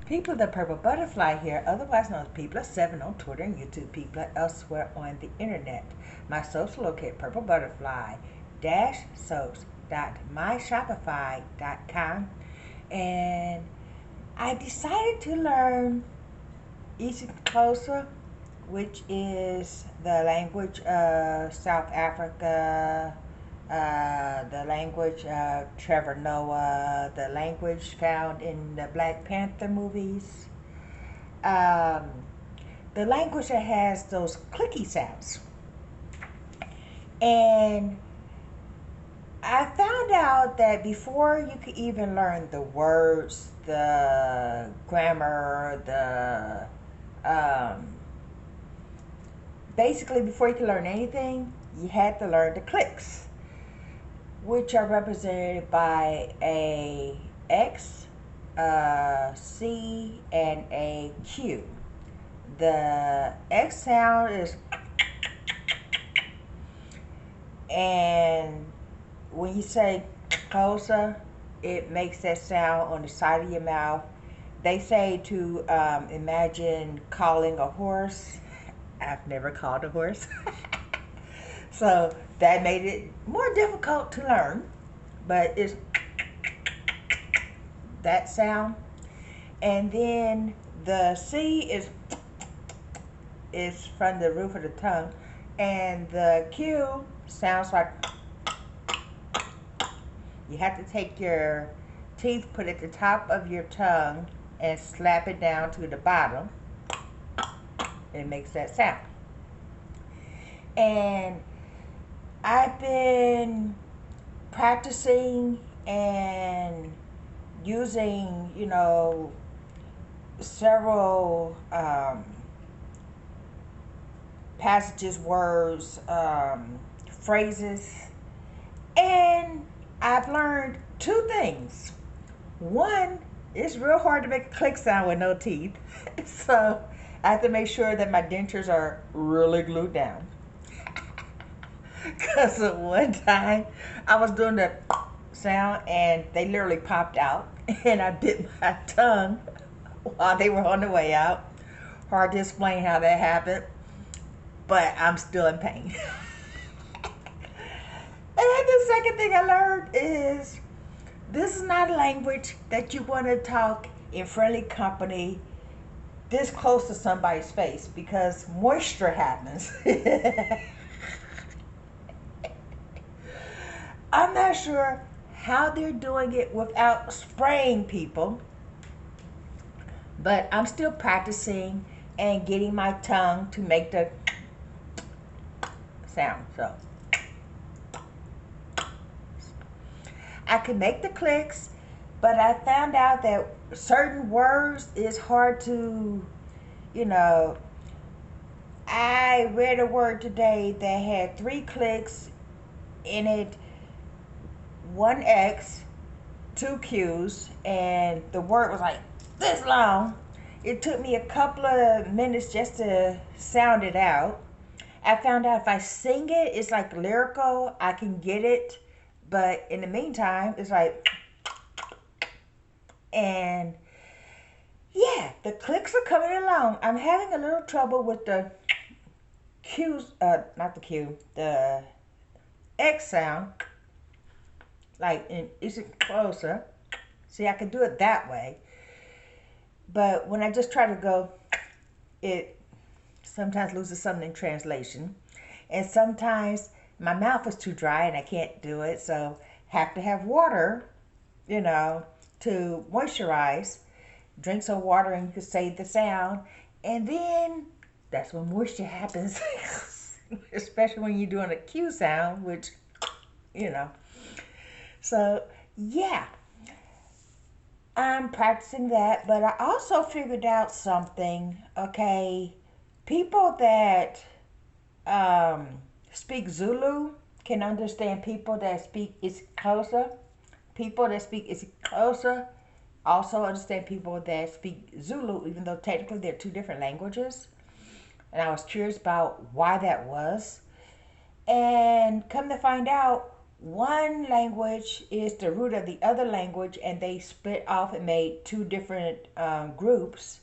People, the Purple Butterfly here, otherwise known as People7 on Twitter and YouTube, People elsewhere on the internet. My soaps are located at purplebutterfly-soaps.myshopify.com, and I decided to learn Xhosa, which is the language of South Africa, the language of Trevor Noah, the language found in the Black Panther movies, um, the language that has those clicky sounds. And I found out that before you could even learn the words, the grammar, the basically before you could learn anything, you had to learn the clicks, which are represented by a X, a C, and a Q. The X sound is, and when you say Xhosa, it makes that sound on the side of your mouth. They say to imagine calling a horse. I've never called a horse. So that made it more difficult to learn, but it's that sound. And then the C is from the roof of the tongue, and the Q sounds like you have to take your teeth, put it at the top of your tongue, and slap it down to the bottom. It makes that sound. And I've been practicing and using, several passages, words, phrases, and I've learned two things. One, it's real hard to make a click sound with no teeth, so I have to make sure that my dentures are really glued down. Because at one time I was doing the sound and they literally popped out, and I bit my tongue while they were on the way out. Hard to explain how that happened, but I'm still in pain. And the second thing I learned is this is not a language that you want to talk in friendly company this close to somebody's face, because moisture happens. I'm not sure how they're doing it without spraying people, but I'm still practicing and getting my tongue to make the sound. So I can make the clicks, but I found out that certain words is hard to, you know. I read a word today that had 3 clicks in it, 1 X, 2 Qs, and the word was like this long. It took me a couple of minutes just to sound it out. I found out if I sing it, it's like lyrical, I can get it. But in the meantime, it's like, and yeah, the clicks are coming along. I'm having a little trouble with the Q's, not the Q, the X sound. Like, is it closer? See, I can do it that way. But when I just try to go, it sometimes loses something in translation. And sometimes my mouth is too dry and I can't do it. So have to have water, to moisturize. Drink some water and you can save the sound. And then that's when moisture happens. Especially when you're doing a Q sound, which, you know. So, yeah, I'm practicing that, but I also figured out something. Okay, people that speak Zulu can understand people that speak Xhosa. People that speak Xhosa also understand people that speak Zulu, even though technically they're two different languages. And I was curious about why that was. And come to find out, one language is the root of the other language, and they split off and made two different groups.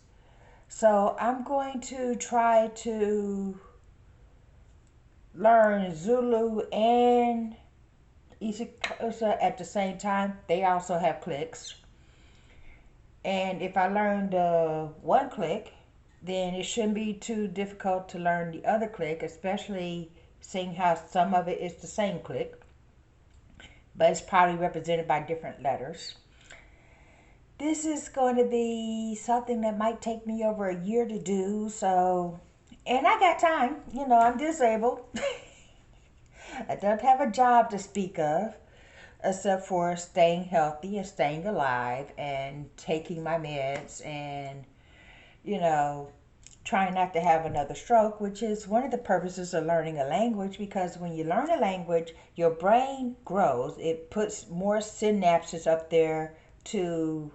So I'm going to try to learn Zulu and Xhosa at the same time. They also have clicks. And if I learn the one click, then it shouldn't be too difficult to learn the other click, especially seeing how some of it is the same click, but it's probably represented by different letters. This is going to be something that might take me over a year to do, so, and I got time. You know, I'm disabled. I don't have a job to speak of, except for staying healthy and staying alive and taking my meds and, you know, trying not to have another stroke, which is one of the purposes of learning a language, because when you learn a language, your brain grows. It puts more synapses up there to,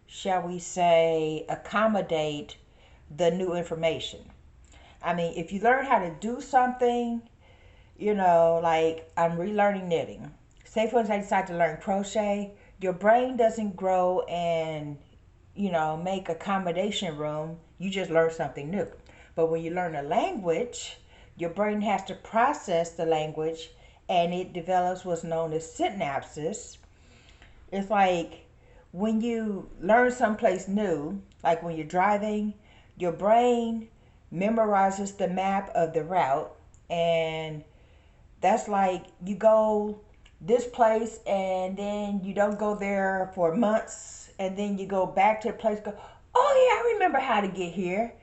shall we say, accommodate the new information. I mean, if you learn how to do something, you know, like I'm relearning knitting. Say for instance, I decide to learn crochet, your brain doesn't grow and, you know, make accommodation room. You just learn something new. But when you learn a language, your brain has to process the language, and it develops what's known as synapses. It's like when you learn someplace new, like when you're driving, your brain memorizes the map of the route, and that's like you go this place and then you don't go there for months, and then you go back to the place, go, oh yeah, I remember how to get here,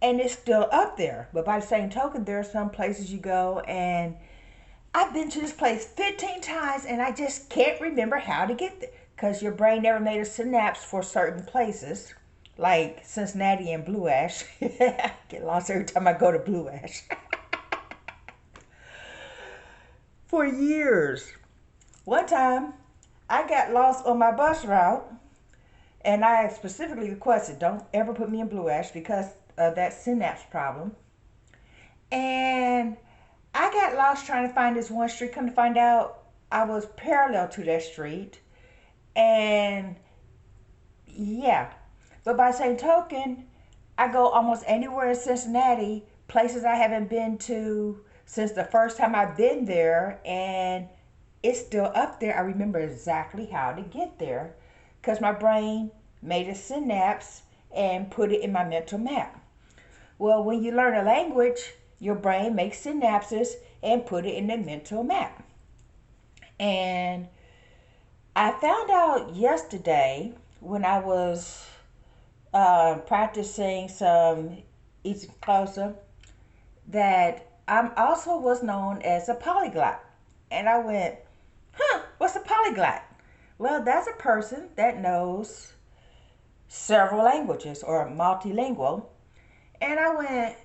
and it's still up there. But by the same token, there are some places you go and I've been to this place 15 times and I just can't remember how to get there, because your brain never made a synapse for certain places, like Cincinnati and Blue Ash. I get lost every time I go to Blue Ash. For years. One time, I got lost on my bus route, and I specifically requested, don't ever put me in Blue Ash because of that synapse problem. And I got lost trying to find this one street. Come to find out, I was parallel to that street. And yeah, but by the same token, I go almost anywhere in Cincinnati, places I haven't been to since the first time I've been there, and it's still up there. I remember exactly how to get there because my brain made a synapse and put it in my mental map. Well, when you learn a language, your brain makes synapses and put it in the mental map. And I found out yesterday when I was practicing some Xhosa that I'm also was known as a polyglot. And I went, what's a polyglot? Well, that's a person that knows several languages or multilingual. And I went,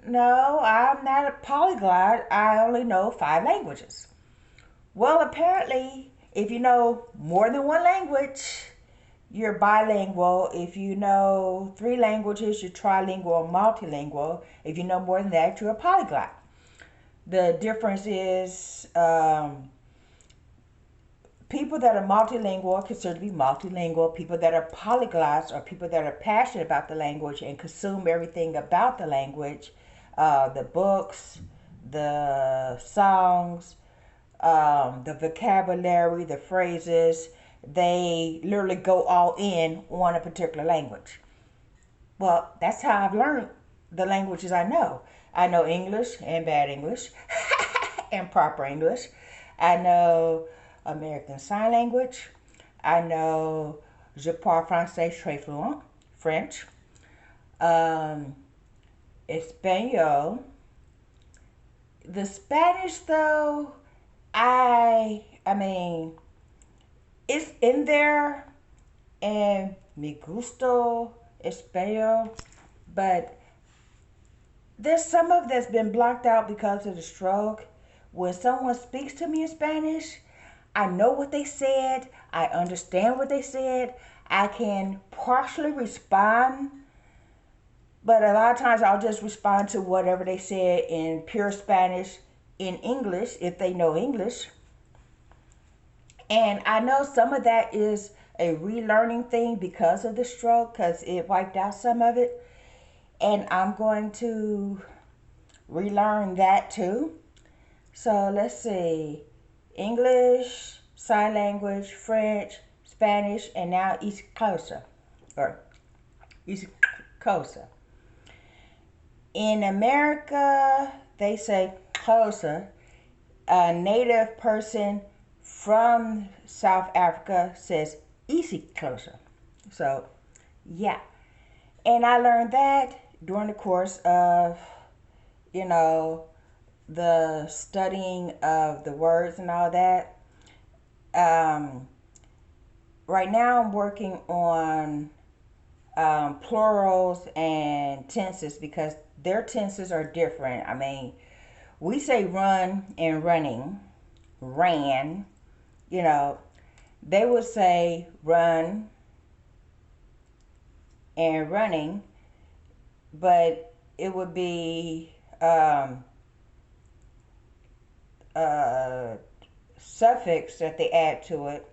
no, I'm not a polyglot. I only know 5 languages. Well, apparently, if you know more than one language, you're bilingual. If you know 3 languages, you're trilingual or multilingual. If you know more than that, you're a polyglot. The difference is people that are multilingual are considered to be multilingual. People that are polyglots are people that are passionate about the language and consume everything about the language, the books, the songs, the vocabulary, the phrases. They literally go all in on a particular language. Well, that's how I've learned the languages I know. I know English and bad English and proper English. I know American Sign Language. I know Je parle français très fluent, French. Espanol. The Spanish, though, I mean, it's in there, and me gusto Espanol, but there's some of that's been blocked out because of the stroke. When someone speaks to me in Spanish, I know what they said, I understand what they said, I can partially respond, but a lot of times I'll just respond to whatever they said in pure Spanish, in English if they know English. And I know some of that is a relearning thing because of the stroke, because it wiped out some of it. And I'm going to relearn that too. So let's see. English, sign language, French, Spanish, and now Xhosa. Or Xhosa. In America, they say Xhosa. A native person from South Africa says Xhosa. So, yeah. And I learned that during the course of, you know, the studying of the words and all that. Right now I'm working on plurals and tenses because their tenses are different. I mean, we say run and running, ran, you know, they would say run and running, but it would be suffix that they add to it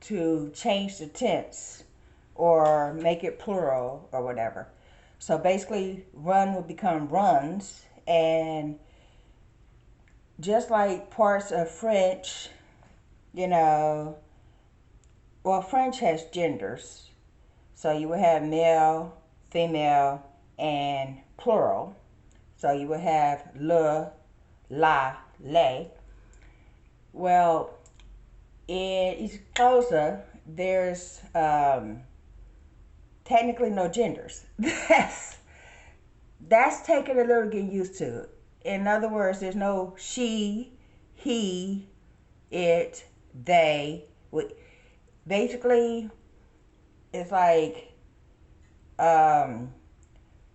to change the tense or make it plural or whatever. So basically, run would become runs, and just like parts of French, you know, well, French has genders. So you would have male, female, and plural. So you would have le, la, les. Well, in Xhosa, there's technically no genders. That's taking a little getting used to. In other words, there's no she, he, it, they. Basically, it's like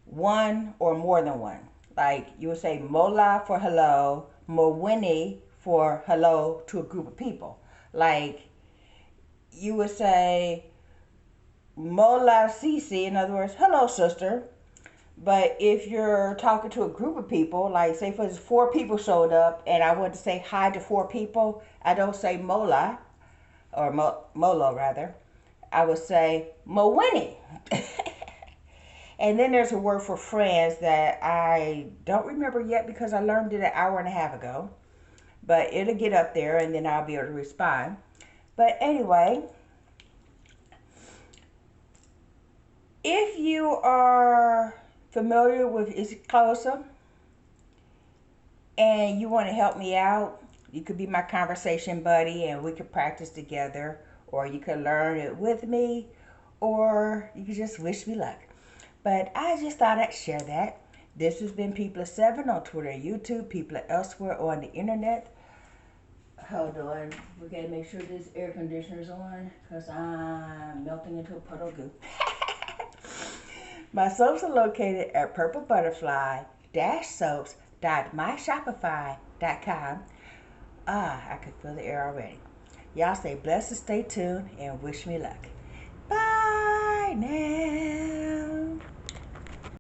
one or more than one. Like you would say mola for hello, mowini for hello to a group of people. Like you would say mola sisi, in other words, hello sister. But if you're talking to a group of people, like say for instance 4 people showed up and I want to say hi to 4 people, I don't say mola or molo rather. I would say mowini. And then there's a word for friends that I don't remember yet because I learned it an hour and a half ago. But it'll get up there and then I'll be able to respond. But anyway, if you are familiar with Xhosa and you want to help me out, you could be my conversation buddy and we could practice together, or you could learn it with me, or you could just wish me luck. But I just thought I'd share that. This has been People7 on Twitter and YouTube, People elsewhere on the internet. Hold on, we gotta make sure this air conditioner's on because I'm melting into a puddle of goo. My soaps are located at PurpleButterfly-Soaps.myshopify.com. I could feel the air already. Y'all stay blessed and stay tuned and wish me luck. Bye now.